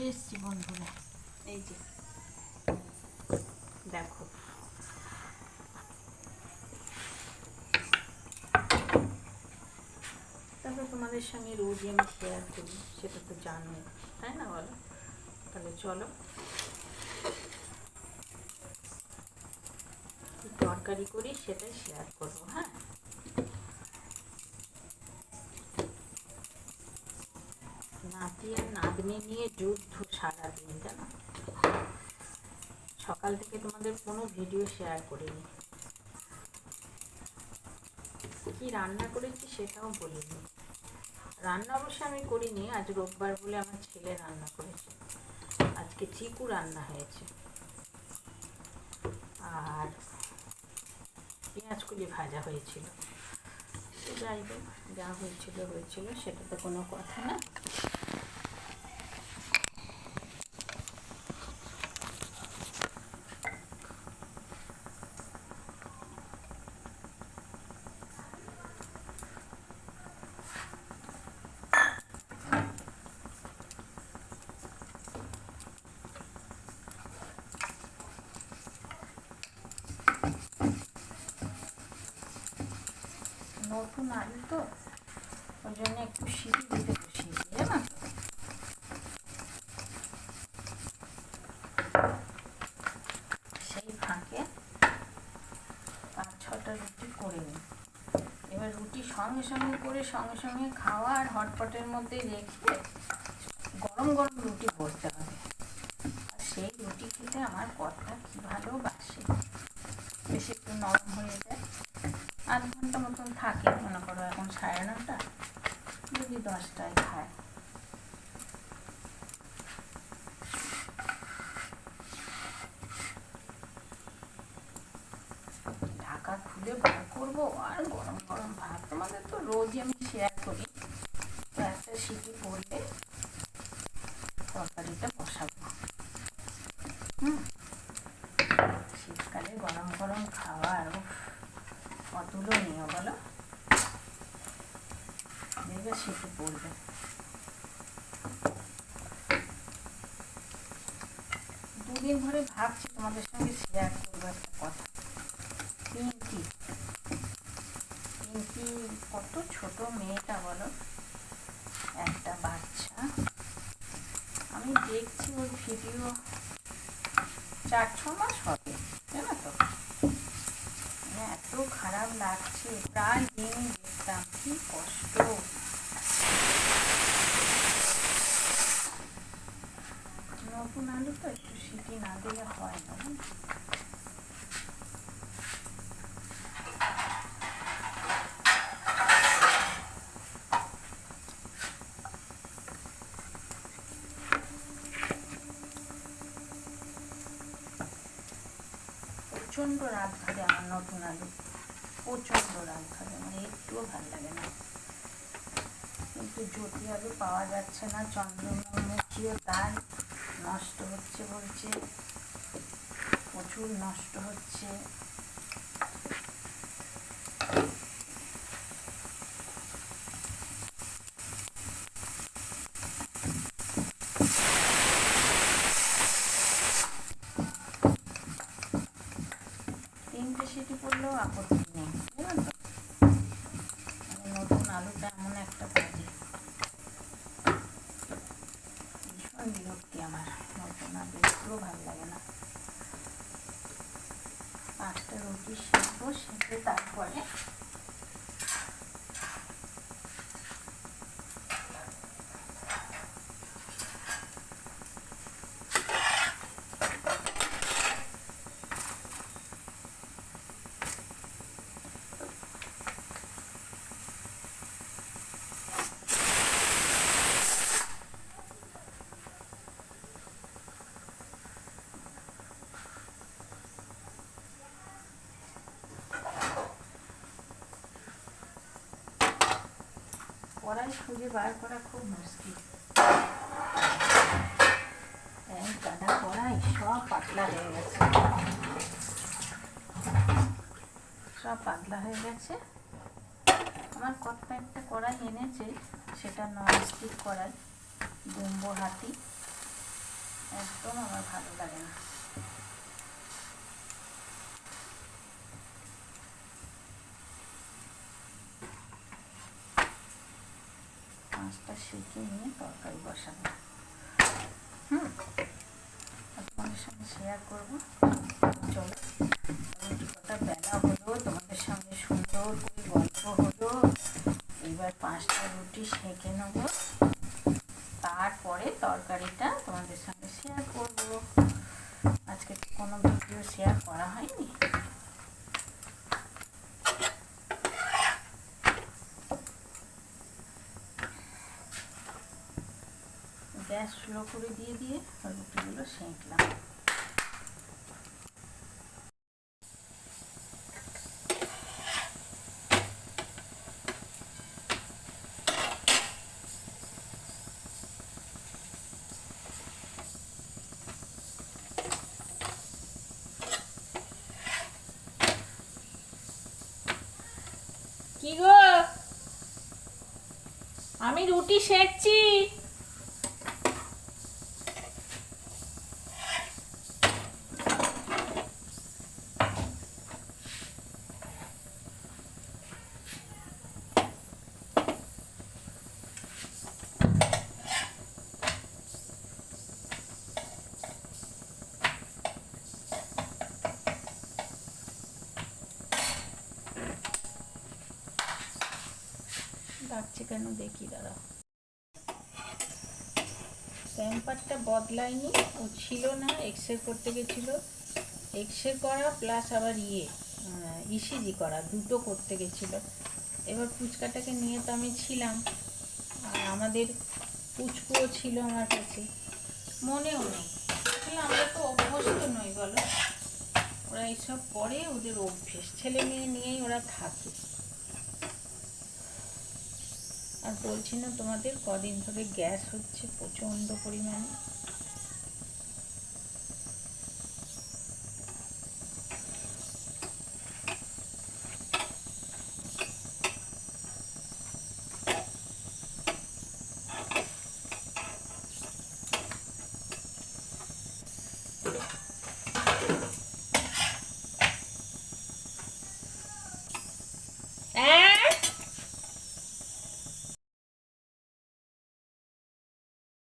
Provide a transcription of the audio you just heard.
চলে এসেছি বন্ধুরা। এই যে দেখো, তারপরে তোমাদের সঙ্গে রোজই আমি শেয়ার করি, সেটা তো জানো, তাই না বলো? তাহলে চলো তরকারি করি সেটাই শেয়ার করবো। হ্যাঁ, নাতি আর নাতনি নিয়ে যুদ্ধ সারাদিন, জানো। সকাল থেকে তোমাদের কোনো ভিডিও শেয়ার করিনি, কি রান্না করেছি সেটাও বলিনি। রান্না অবশ্য আমি করিনি, আজ রোববার বলে আমার ছেলে রান্না করেছে। আজকে চিকু রান্না হয়েছে আর পেঁয়াজকুলি ভাজা হয়েছিল। যাই হোক, যা হয়েছিল হয়েছিল, সেটা তো কোনো কথা না। নতুন আলু তো, ওই জন্য একটু সিটি দিতে বসিয়েছি, জানো। সেই ফাঁকে 5-6টা রুটি করে নিই। এবার রুটি সঙ্গে সঙ্গে করে সঙ্গে সঙ্গে খাওয়া আর হটপটের মধ্যে রেখে গরম গরম রুটি করতে হবে। আর সেই রুটি খেতে আমার কর্তা কি ভালোবাসে, বেশ একটু নরম হয়ে যায়। 8 ঘন্টা মতন থাকে, মনে করো এখন 9:30, যদি 10টায় খায়। ঢাকা খুলে বার করবো আর গরম গরম ভাত। তোমাদের তো রোজই আমি শেয়ার করি, তো একটা সিটি পড়লে তরকারিটা বসাবো। শীতকালে গরম গরম খাওয়া আরও অতুলনীয়, বলো। দেখবে সিটি পড়বে। দুদিন ধরে ভাবছি তোমাদের সঙ্গে শেয়ার করবো একটা কথা। পিঙ্কি পিঙ্কি কত ছোট মেয়েটা, বলো, একটা বাচ্চা। আমি দেখছি ওর ভিডিও 4-6 মাস হবে, জানো তো। এত খারাপ লাগছে, প্রায় দিন দেখতাম, কি কষ্ট। নতুন আলু তো একটু সিটি না দিলে হয় না। প্রচণ্ড রাগ ধরে আমার নতুন আলু, প্রচণ্ড রাগ ধরে, মানে একটুও ভালো লাগে না। কিন্তু জ্যোতি আলু পাওয়া যাচ্ছে না, চন্দ্রমুখীও তাই নষ্ট হচ্ছে বলছে, প্রচুর নষ্ট হচ্ছে। তিনটে সিটি পড়লেও আপত্তি নেই, জানো তো। মানে নতুন আলুটা এমন একটা বাজে, ভীষণ বিরক্তি আমার নতুন আলু, একটুও ভালো লাগে না। 5টা রুটি সেঁকবো, সেঁকে তারপরে কড়াই খুঁজে বার করা খুব মুশকিল। গাদা কড়াই সব পাতলা হয়ে গেছে, সব পাতলা হয়ে গেছে। আমার কর্তা একটা কড়াই এনেছে, সেটা ননস্টিক কড়াই, জম্বো হাতি। একদম আমার ভালো লাগে না। মাছটা সেঁকে নিয়ে তরকারি বসাবো। তোমাদের সঙ্গে শেয়ার করবো। চলো, রুটি কটা বেলা হলো, তোমাদের সঙ্গে সুন্দর করে গল্প হলো। এবার 5টা রুটি সেঁকে নেবো, তারপরে তরকারিটা তোমাদের সঙ্গে শেয়ার করবো। আজকে তো কোনো ভিডিও শেয়ার করা হয়নি। গ্যাস স্লো করে দিয়ে রুটিগুলো সেঁকলাম। কি গো, আমি রুটি সেঁকছি। ডাকছে কেন দেখি, দাঁড়াও। টেম্পারটা বদলায়নি, ও ছিল না, এক্সরে করতে গেছিলো। এক্সরে করা প্লাস আবার ইসিজি করা, দুটো করতে গেছিলো। এবার ফুচকাটাকে নিয়ে তো আমি ছিলাম, আর আমাদের পুচকুও ছিল আমার কাছে, মনেও নেই। আমরা তো অভ্যস্ত নই বলো, ওরা এইসব করে, ওদের অভ্যেস, ছেলে মেয়ে নিয়েই ওরা থাকে। আর বলছি না তোমাদের, কদিন ধরে গ্যাস হচ্ছে প্রচণ্ড পরিমাণে।